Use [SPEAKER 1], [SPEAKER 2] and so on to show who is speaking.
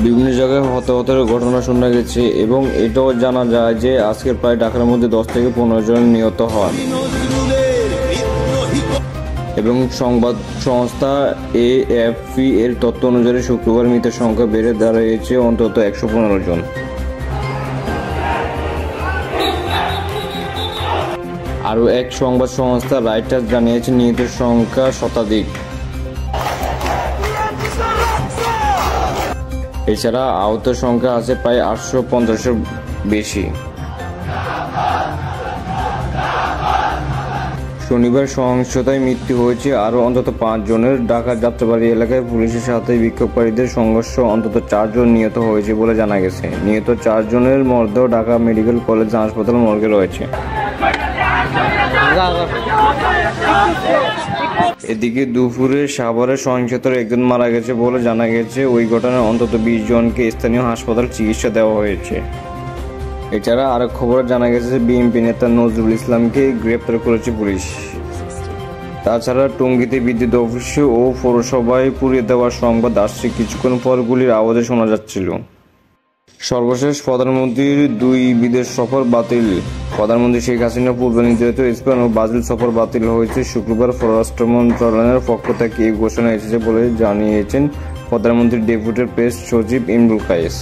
[SPEAKER 1] বিভিন্ন জায়গায় হতাহতের ঘটনা শোনা গেছে এবং এটাও জানা যায় যে আজকের প্রায় ঢাকার মধ্যে 10 থেকে 15 জন নিহত হন। এবং সংবাদ সংস্থা AFP এর তথ্য অনুযায়ী শুক্রবার মৃতের সংখ্যা বেড়ে দাঁড়িয়েছে অন্তত 115 জন। আরও এক সংবাদ সংস্থা রয়টার্স জানিয়েছে নিহতের সংখ্যা শতাধিক। এছাড়া আহত সংখ্যা আছে প্রায় 850-এর বেশি। শনিবার সহিংসতায় মৃত্যু হয়েছে আরও অন্তত 5 জনের। ঢাকার যাত্রাবাড়ি এলাকায় পুলিশের সাথে বিক্ষোভকারীদের সংঘর্ষ অন্তত 4 জন নিহত হয়েছে বলে জানা গেছে। নিহত 4 জনের মধ্যে ঢাকা মেডিকেল কলেজ হাসপাতাল মর্গে রয়েছে। এদিকে দুপুরে সাভারে সহিংসতায় একজন মারা গেছে বলে জানা গেছে। ওই ঘটনায় অন্তত 20 জনকে স্থানীয় হাসপাতালে চিকিৎসা দেওয়া হয়েছে। এছাড়া আরেক খবরে জানা গেছে যে বিএনপি নেতা নজরুল ইসলামকে গ্রেপ্তার করেছে পুলিশ। তাছাড়া টঙ্গীতে বিদ্যুৎ অফিস ও পৌরসভায় পুড়িয়ে দেওয়ার সংবাদ আসছে। কিছুক্ষণ পর গুলির আওয়াজে শোনা যাচ্ছিল। সর্বশেষ প্রধানমন্ত্রীর 2 বিদেশ সফর বাতিল। প্রধানমন্ত্রী শেখ হাসিনা পূর্ব নির্ধারিত স্পেন ও ব্রাজিল সফর বাতিল হয়েছে। শুক্রবার পররাষ্ট্র মন্ত্রণালয়ের পক্ষ থেকে এই ঘোষণা এসেছে বলে জানিয়েছেন প্রধানমন্ত্রীর ডেপুটি প্রেস সচিব ইমরুল কায়েস।